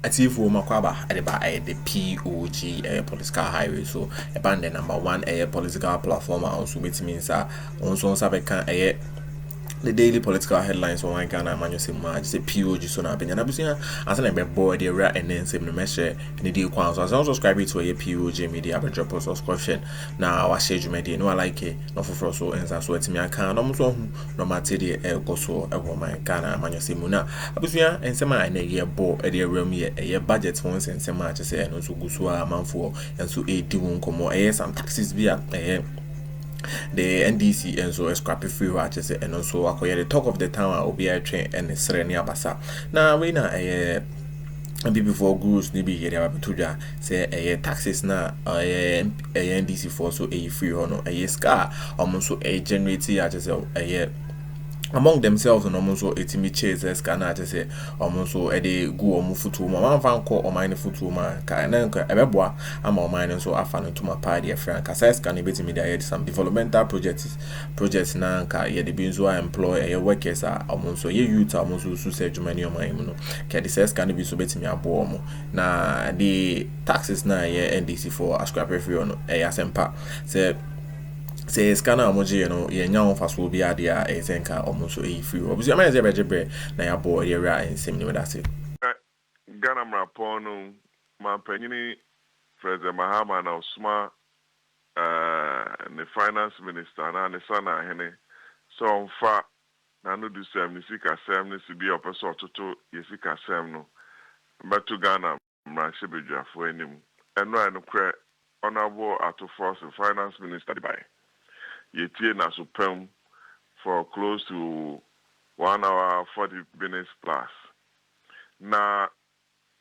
At0 makwaba adeba the POG political highway so a band the number 1 political platform also which means also sabeka the daily political headlines on one Ghana man you say POG so na benya na busia as na be board the rare and then same no measure ni dey kwan so as subscribe to a POG Media but drop subscription na wa share media no like no for so enza so etimi aka no so hu no mate dey go so e man Ghana man you say mu na abusia ensema na ye bo e dey realm ye budget for ensema che say no so guso a manfo enso e di won komo some taxes bia the NDC and so scrappy free watches and also akoya the talk of the town will be a train and Sereni Abasa. Now we na before gurus ni be here abatuja say taxes na NDC for so a free or a scar almost so a generate a among themselves and almost so etimi chasers kana say almost so they go omu futu ma fan call o mine futu ma ka na nka ebeboa ama o mine so afano to my party friend ka size can be me there some developmental projects na nka ye de binzo employ workers almost so ye youth almost so say jumani o mine no ka the size can be so betimi abo omo na the taxes na ye NDC for ascribe free on asempa say scanner emoji ye nya on faso bi ade a ezenka almost free obusi am ze bejebre na ya bo ye ra ensem ni that say Ghana mrapono ma panyini President Mahama na Usma the finance minister na ne sana hene so mfa na no do sem ni sika sem ni sibi opeso toto ye sika sem no beto Ghana mranche bedwafo anim eno eno kre honorable At0 finance minister by Yetie na supreme for close to 1 hour 40 minutes plus. Na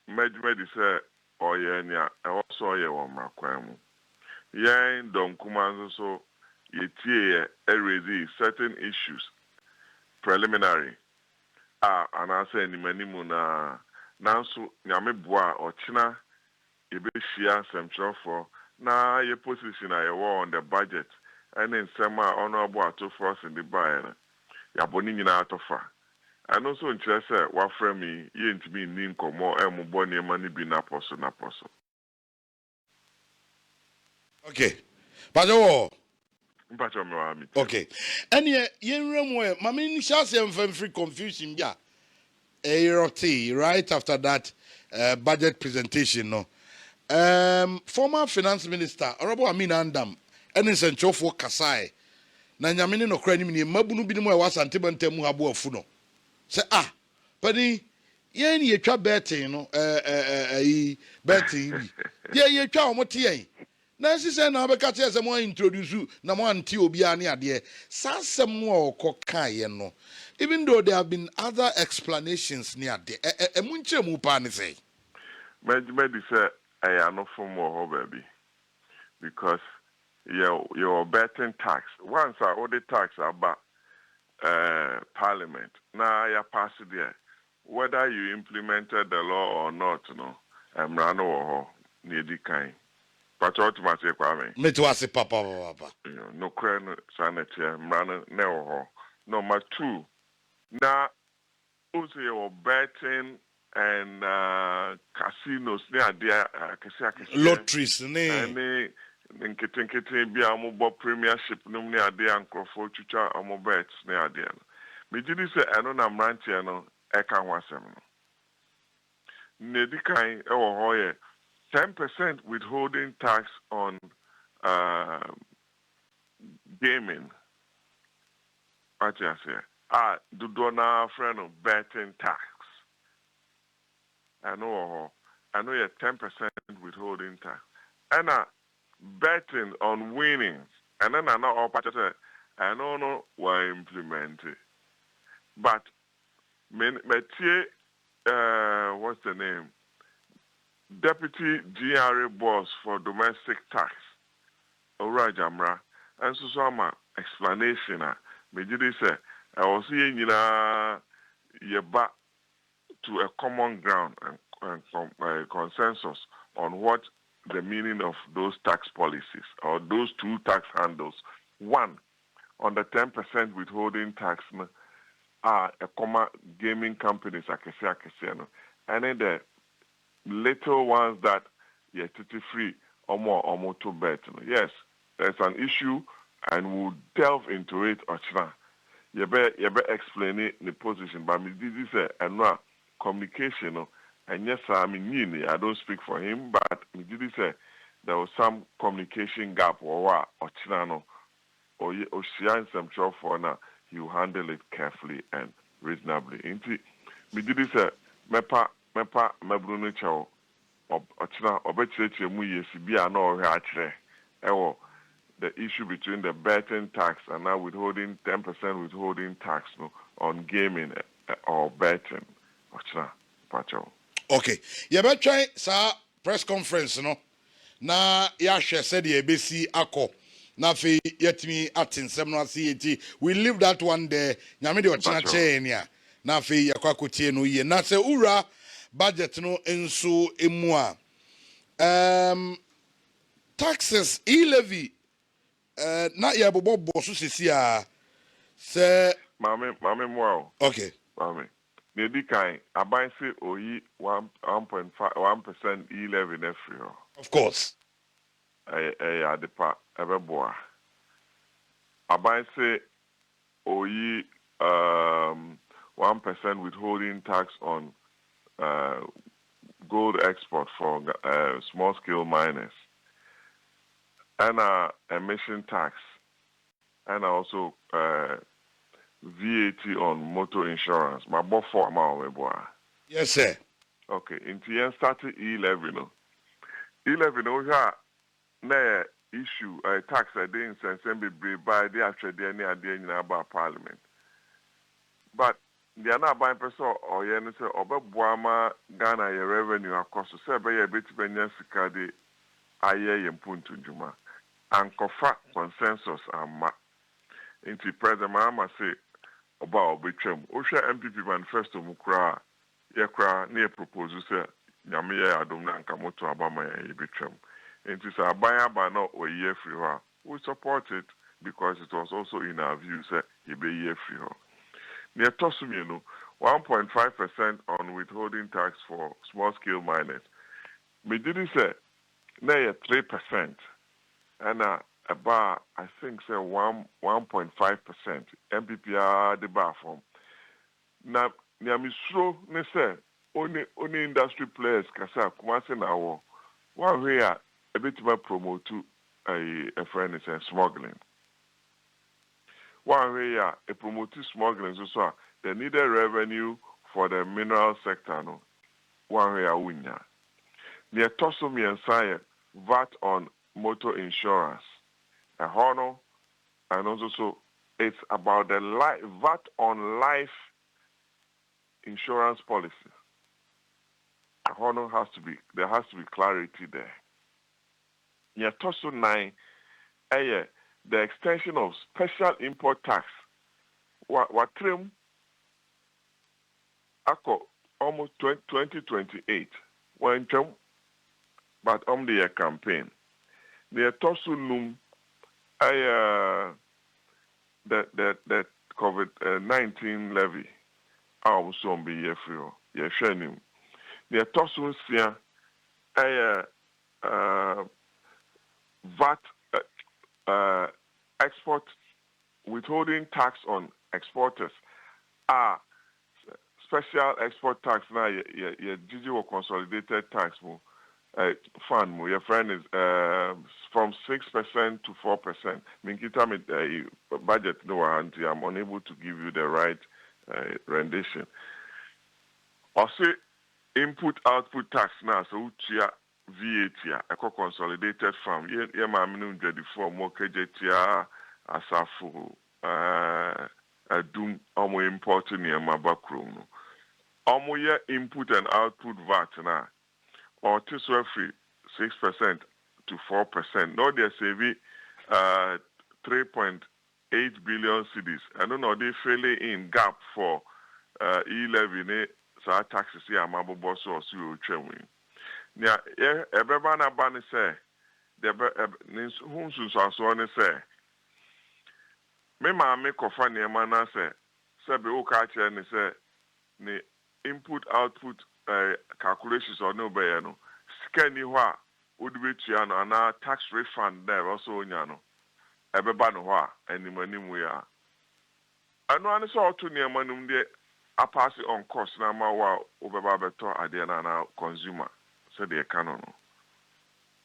medmedi say oyenya also ye wo mrakwan mu. Yen don kumanzo so yetie raise certain issues preliminary. And I say ni manimu na nanso nyame boa ochina ebe shia semtrofo na ye position na ye on the budget. And then some honorable At0 in the buyer. Yaboni nyina atofa. And also interest what frame me ye to be ninko more muboni money be na poso. Okay. Pajo. Mpacho me Okay. And ye remwe mami nisha free confusion ya. Right after that budget presentation no. Former finance minister Honorable Amin Andam and in for Kasai. Na nyamene no kra ni mabunu bi mu e wasante bantam mu habo afu no. Se pani yen ye twa Béttíng no Béttíng bi. Ye twa omote yen. Na sise na be ka che se mo introduce na mo anti obi ane ade. Sansem mo okoka ye no. Even though there have been other explanations near ade. Munche mu pa ne say. Medi say I no for more baby. Because your Béttíng tax. Once all the tax about Parliament. Now you pass it there. Whether you implemented the law or not, Mrano or Nedi Kain. But automatically, Me to ask papa. No crane sanitary, Mrano no. Number 2. Now, also your Béttíng and casinos near there, lotteries, ne. Nkete bi amobo premiership num ne ade Akuffo twitwa amobet ne ade no me gidi se eno na mrantie no eka ho asem no ne di kan e wo ho ye 10% withholding tax on gaming what you say do na friend of Béttíng tax I know you 10% withholding tax and betting on winning, and then I know all parties. I don't know why implement it, but what's the name? Deputy GRA boss for domestic tax, Ora Jamra, and so some explanation. Me did say I was seeing you back to a common ground and consensus on what the meaning of those tax policies or those two tax handles. One, on the 10% withholding tax, a gaming companies, and then the little ones that you're free or more to bet. Yes, there's an issue, and we'll delve into it. You better explain it in the position. But me this is a communication. And yes, I mean, I don't speak for him, but me did say there was some communication gap or Chinano or some job for now. He will handle it carefully and reasonably. Inti me did say mepa mebruno chow Ochina obecheche mu yesi bia na ohwe achire. Ewo the issue between the betting tax and now withholding 10% withholding tax on gaming or betting. Ochina pacho. Okay. You better try sa press conference no. Na ya hwe said ye besi akọ. Na fe yetimi atinsem no ase we leave that one there. Nyame de ochina chain ya. Na fe yakwa kotie no ye. Na se ura budget no enso emu a. Taxes e-levy na ya bobo so sisi a se Mame wow. okay. Mame. Nedi kai aban se oyi 1.5% e-levy na free. Of course. Adepa ebeboa. Aban say oyi 1% withholding tax on gold export for small scale miners. And emission tax. And also VAT on motor insurance. My both for amount. Yes, sir. Okay, into the started E11 no. E11 no here na issue tax I didn't send be by the actual any idea in about parliament. But they are not buying person or you say B0amah Ghana your revenue across so say be a bit sika de aye yempuntu juma and kofa consensus ama into President Mahama say about betwem Osha NPP manifesto mukra ye kra na proposal say nyame ye adom na nka moto abama ye betwem into say abaya no or ye free ho we support it because it was also in our view say ye be ye free ho near tosumi no 1.5% on withholding tax for small scale miners me did say na 3% and about I think say 1.5% MPP the bar form. Now Niamisro ne say only industry players kasa kumase na wo one way a bit more promote a friend is smuggling. One way a promote smuggling so they need a revenue for the mineral sector no one way a winya. Near Tosomi and Sire VAT on motor insurance. A honor, and also it's about the VAT on life insurance policy. A honor there has to be clarity there. Near Toso 9, the extension of special import tax. What trim? Almost 2028. When but the campaign. The Tosu Num, the COVID-19 levy, I also be here for you. Sharing. The Tosu Sia, VAT export withholding tax on exporters. Special export tax now. Your digital consolidated tax fund, your friend is from 6% to 4%. Minkita budget no warranty. I'm unable to give you the right rendition. Also, input output tax now. So VAT, a consolidated fund. Yeah, my minimum ready for more KJTR asafu. Doom almost importing near my backroom. Almost input and output VAT now. Or free 6% to 4%. Now they're saving 3.8 billion cedis. I don't know, they filling in gap for E11 so taxes here am able boss or so training. Now, everyone abani say the whom so say me ma me kofa ne mana say be o ka che ne say ne input output calculations or no be no sika ni ho a would be tua no na tax refund there also nya no ebeba no ho a animanim we a ano an so to ne manum de a pass on cost na ma wa obeba beto ade na consumer so they can no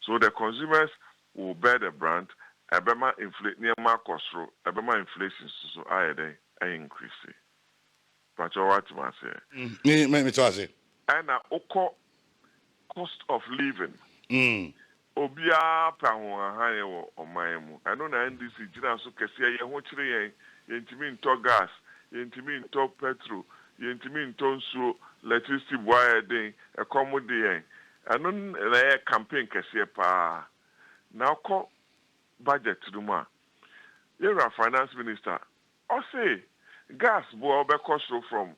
so the consumers will bear the brand ebema inflate near ma cost ro ebema inflation so ayede increase but what ma say me to say and oko cost of living obia pa ho ahan wo oman mu eno na NDC gina so kese ye ho kire yentimi nto gas yentimi nto petrol yentimi nto nsuo electricity wire den ekomode yen eno na campaign kese pa na ko budget duma you're a finance minister or say gas will be cost from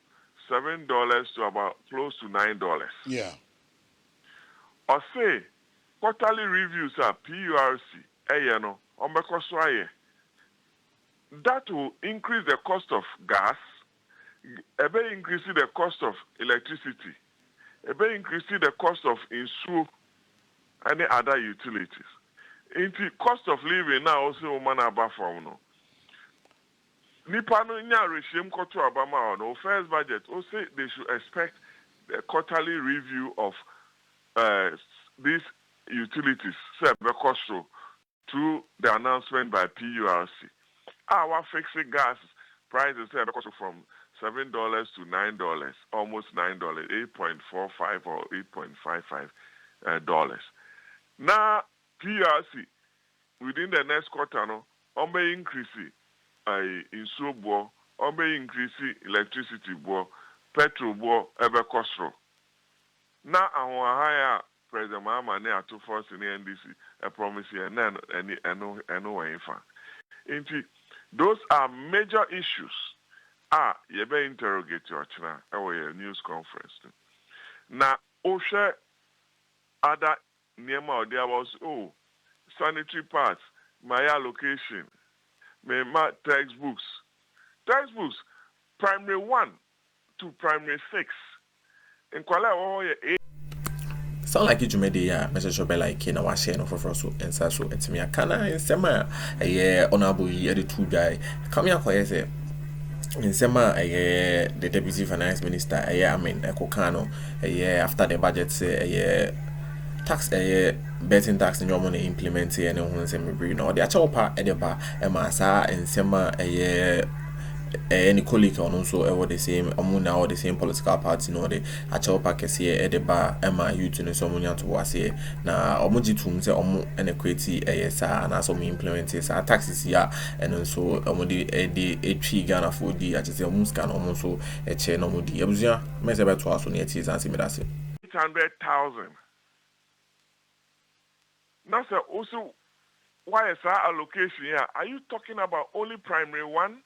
$7 to about close to $9. Yeah. Or say quarterly reviews are PORC, no, that will increase the cost of gas, increase the cost of electricity, increase the cost of insu and the other utilities. Into cost of living now also man above from no. Nipa no nya regime koto abama no first budget say they should expect the quarterly review of these utilities say because through the announcement by PURC. Our fixed gas prices say because from $7 to $9, almost $9, 8.45 or 8.55 dollars. Now PURC within the next quarter no increase insuo bo increase electricity bo petrol bo ebe kosro na ahon ahaya President Mahama ne At0 in NDC promise and eno wenfa inti those are major issues you be interrogate your china our news conference na ohwe other niema there was sanitary parts my allocation my textbooks, primary 1 to primary 6. In Kuala sound like you made a message of like in our share no for so and so it's me a kana in sema a honorable year 2 guy come here for say in sema the deputy finance minister Amin Ekokano after the budget say tax betting tax in your money implement and on some bring or the actual part edeba emasa and sema any colleague on also over the same amuna or the same political party no the actual packets here edeba ema youth in some money to was here na omuji tum say omu and equity sa na so implement sa taxes here and also omudi the HP Ghana for the at the muska no so e che no mudi abuzia me se beto aso na eti zansi me dase 800,000. Now, sir, also, why is our allocation here? Are you talking about only primary 1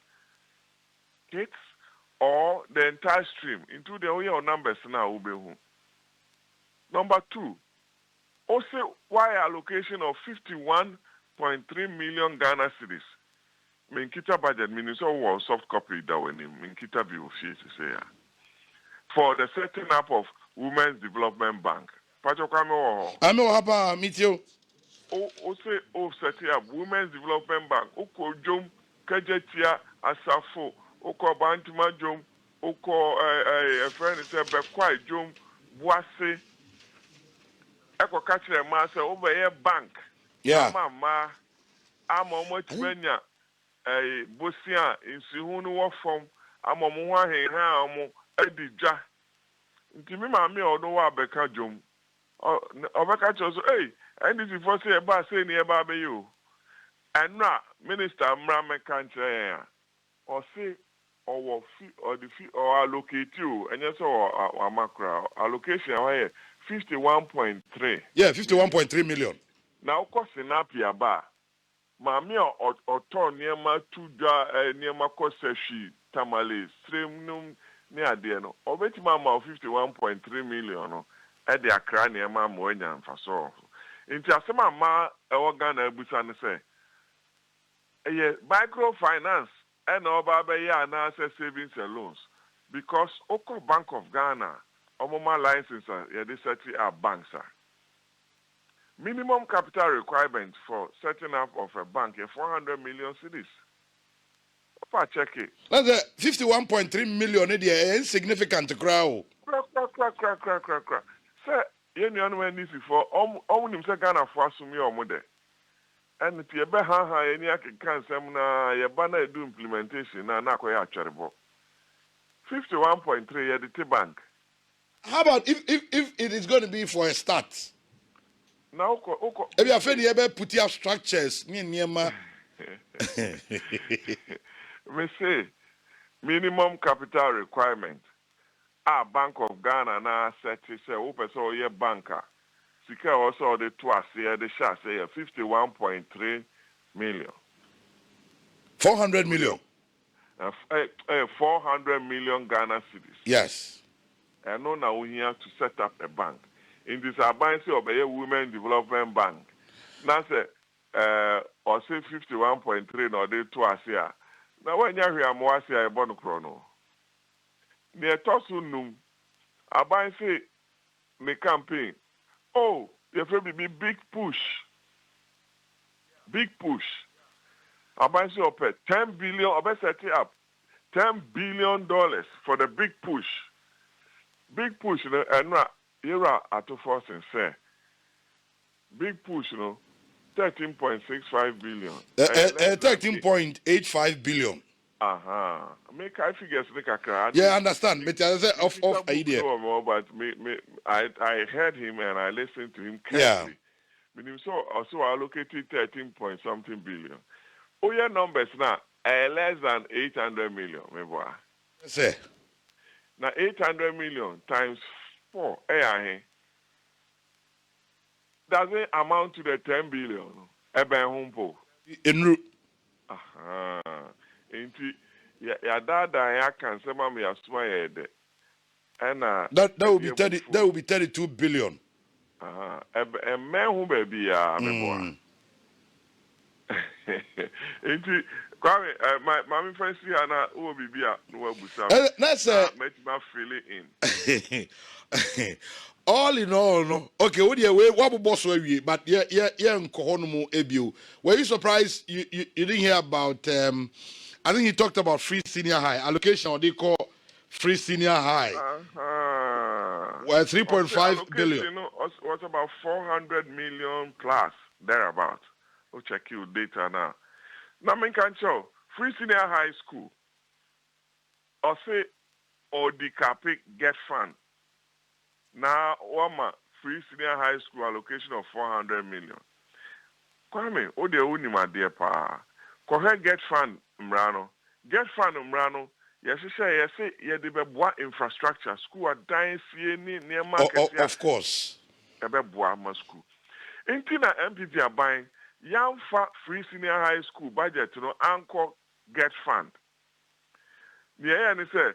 kids or the entire stream? Into the whole numbers now, Number 2, also, why allocation of 51.3 million Ghana cedis? Minkita budget, meaning so soft copy that when Minkita be say for the setting up of Women's Development Bank. Pachokame I'm hapa meet you. Say set up Women's Development Bank. Oko jom kejetia asafo. Oko bantuma jom. Oko a friend say bekwai jom buase. Eko kachire ma say over here bank. Yeah. Mama ama motimenya bosia insihunu wo fom ama mo ha he ha mo edija. Ntimi ma me odo wa beka jom. Obeka choso NDC for say about say near Babe you. And now, Minister Mrame can't say, or say, or the fee or allocate you, and yes, or macro allocation 51.3. Yeah, 51.3 million. Now, cost in Apia Bar. Mamia or turn near my 2 near my cost tamale, stream num near Deno, or bet Mama 51.3 million at the Accra near Mamma and for so. Inti asema ma Ghana ebusa ne say microfinance and oba be ya na savings and loans because Oko Bank of Ghana omoma license yeah they set up banks minimum capital requirement for setting up of a bank 400 million cedis. If check it. That's 51.3 million. It is insignificant crowd. Crack. Sir, you know when this is for him say Ghana for assume your model. And if you be any can semina you banner do implementation na kwaya actually 51.3 at the bank. How about if it is going to be for a start? Now If you are afraid you ever put your structures, me say minimum capital requirement. Bank of Ghana na set say open so ye banker. Sika also the twice here the share say 51.3 million. 400 million. 400 million Ghana cedis. Yes. And now we here to set up a bank. In this abundance of a women development bank. Now say or say 51.3 no they twice here. Now when you hear more say a bon chrono. Near Tosunum, abandon say the campaign. Oh, there will be big push. Big push. Abandon say up 10 billion, about setting up $10 billion for the big push. Big push, you know, and here are At0 big push, you know, 13.65 billion. 13.85 billion. Make I figure I yeah, understand. But I say off idea. But I heard him and I listened to him carefully. Yeah. Meaning so also allocated 13 point something billion. Oh yeah, numbers now less than 800 million, my boy. Say. Now 800 million times 4, doesn't amount to the 10 billion. In Inti ya dada ya can say mama ya suma ya de. And that will be 32 billion. And man who baby ya me boy. Inti kwame my mommy friend see ana who baby ya no abusa. That's make my feel it in. All in all, no. Okay, what do you what boss were we? But yeah, nkohonomo ebio. Were you surprised you didn't hear about I think he talked about free senior high allocation, or they call free senior high. Well, 3.5 billion. What's about 400 million plus thereabout. We'll check your data now. Now, I can show free senior high school. Or say, or the capic get fund. Now, Wama free senior high school allocation of 400 million. Kwame, o de uni ma dear pa. Kohe get fund mrano. Get fund mrano. Yes, ye de beboa infrastructure. School are dying near market. Of course. Beboa ma school. Intina NPP are buying young free senior high school budget, you know, anchor get fund. Yeah, and he said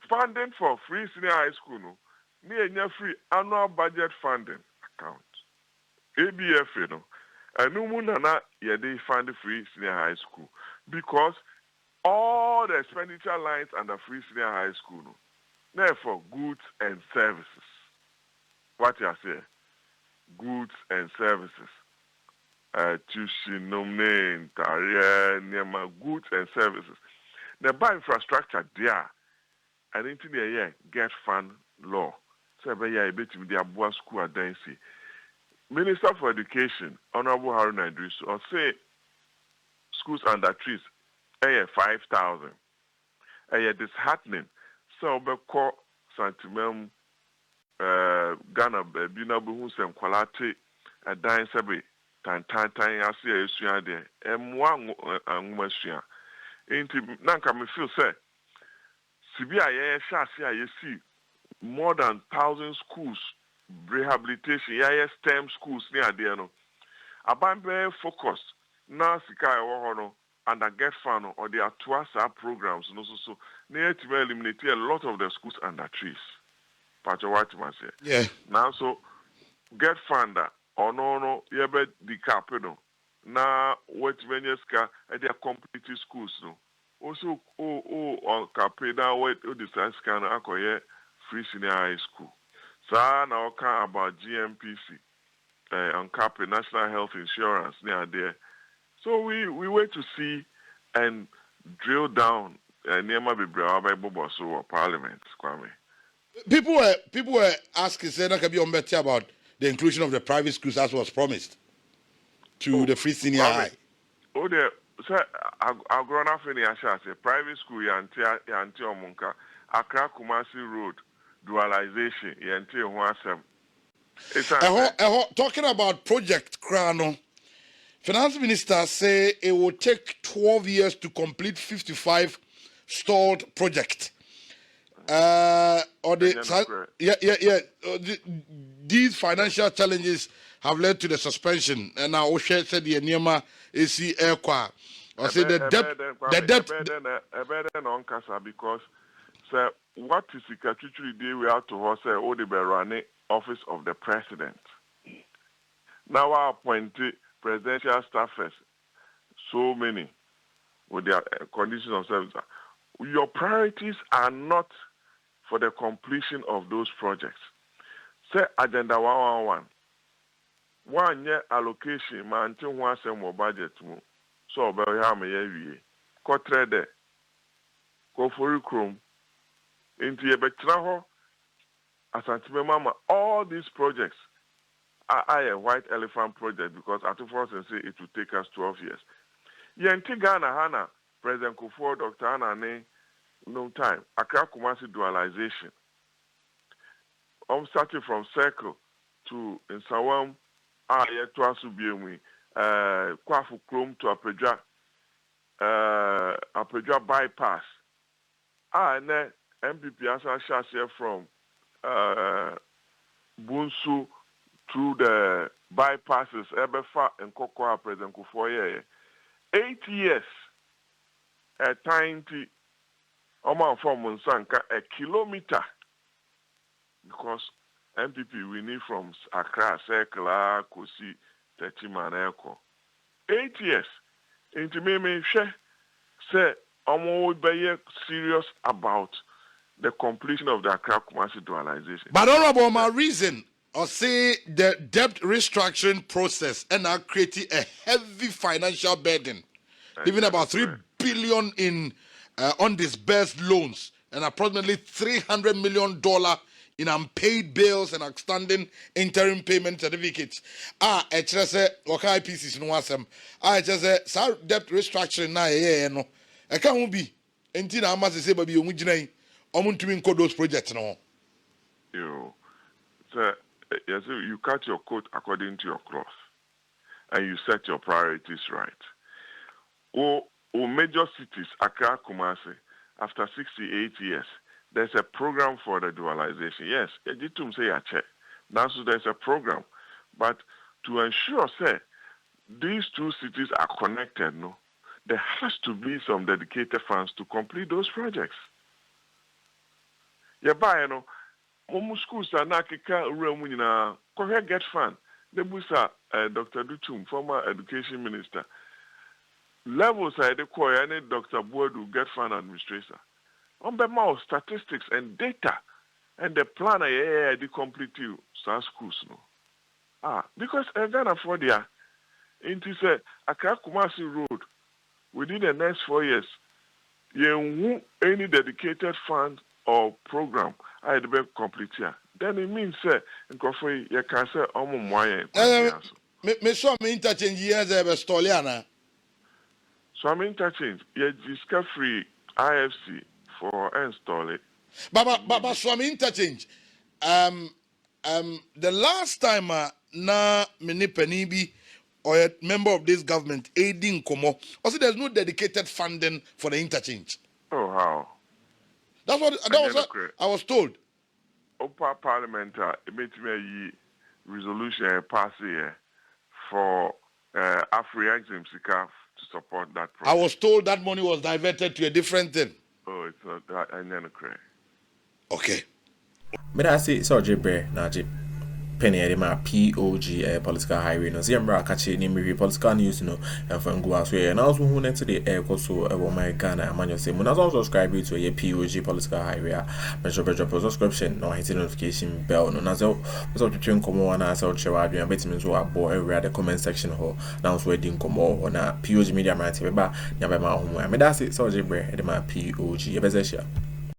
funding for free senior high school, no, near free annual budget funding account. ABF, you know, and no one they fund the free senior high school because all the expenditure lines under free senior high school, no, therefore goods and services. What you say? Goods and services. Tuition, nominate, goods and services. The buy infrastructure there. And into the get fund law. So I bet you the Abua school at Dancy. Minister for Education, Honorable Baw&AddoTàxés, or say schools under trees, 5,000. Disheartening. So be call Santimem Ghana Bina Buhus and Quality at Dine Sabi, Tan I see a Suya there, and one and Machia. Into Nanka me feel say. CBI, you see more than 1,000 schools, rehabilitation, STEM schools near there. No, about very focused. Now, Sika and I get fun or the At0 programs. No, so near to eliminate a lot of the schools under trees. Patch of what say. Yeah. Now, so get fund or no, you bet the capital. Now, what when you ska at their competitive schools, no. Also, on Capeda, what the scan acquire free senior high school. So now talk about GMPC, UNCAP, National Health Insurance near there. So we wait to see and drill down near my so Parliament, Kwame. People were asking, say, that can be on better about the inclusion of the private schools as was promised to the free senior Kwame, high. Oh, there. So I've grown up in the private school. Yanti Omunka, Accra Kumasi Road dualization. Yanti Omuasem. Talking about Project Krano, Finance Minister say it will take 12 years to complete 55 stalled projects. These financial challenges have led to the suspension. And now Oshe said the Enema AC Airqua. Or say the debt on Casa because sir, what is the statutory day we have to her say oh the running office of the president. Now I appointed presidential staffers, so many with their conditions of service. Your priorities are not for the completion of those projects. Say agenda 111. One year allocation man until one more budget mo. So be ha me ye ko trade ko for chrome into ye betra ho asantime mama all these projects are a white elephant project because At0 say it will take us 12 years. Yenti Ghana Hana President Akuffo Dr. Anane no time. Accra Kumasi dualization. Starting from Circle to Nsawam, to Asubiemi, Kwafu Chrome to Apedra bypass. And then NPP as share from Bunsu through the bypasses, Ebefa and Kokoa President Akuffo 8 years at time to Oman from Monsanka a kilometer because NPP we need from Accra, Circle, Kosi, Techiman, Eko. 8 years. Into me, say, I'm very serious about the completion of the Accra Kumasi dualization. But honorable, my reason, or say the debt restructuring process and now creating a heavy financial burden, leaving about 3 billion in undisbursed loans and approximately $300 million in unpaid bills and outstanding interim payment certificates. HSE, okay, pieces no wasem. HSE, debt restructuring na no. I can't be. Until I must say, baby, you to those projects no. So, yes, you cut your coat according to your cloth, and you set your priorities right. Major cities, Accra, Kumasi, after 68 years, there's a program for the dualization. Yes, Ejitum say a check. Now, so there's a program. But to ensure, say, these two cities are connected, no, there has to be some dedicated funds to complete those projects. Yeah, but, schools are not get fund. The Busa, Dr. Dutum, former education minister, levels are the core any Dr. Boadu get fund administrator. On the more statistics and data and the plan the complete you schools no. Because Ghana for there into say Accra Kumasi Road within the next 4 years, you any dedicated fund or program I had to complete here. Then it means say you can say me so me interchange years Stoliana. So I'm interchange. Yeah, discovery IFC for install it. But so I'm interchange. The last time na mini penibi or a member of this government aiding Komo, also there's no dedicated funding for the interchange. Oh how? That was what I was told. Opa Parliament it made me a resolution pass here for F0rs0n to support that project. I was told that money was diverted to a different thing. Oh, it's not that. I never cry. Okay. But I see, so Jibre, Najib. penny edema POG political highway no Zimbra catchy name political news no and from go as and also who net today so my Ghana man you say when also subscribe to a POG political highway measure subscription no hit notification bell no nazo so to train come on as out share and Béttíng so abo every the comment section ho now so wedding come on POG Media man be ba nya be ma ho me that's it so je bre edema POG e be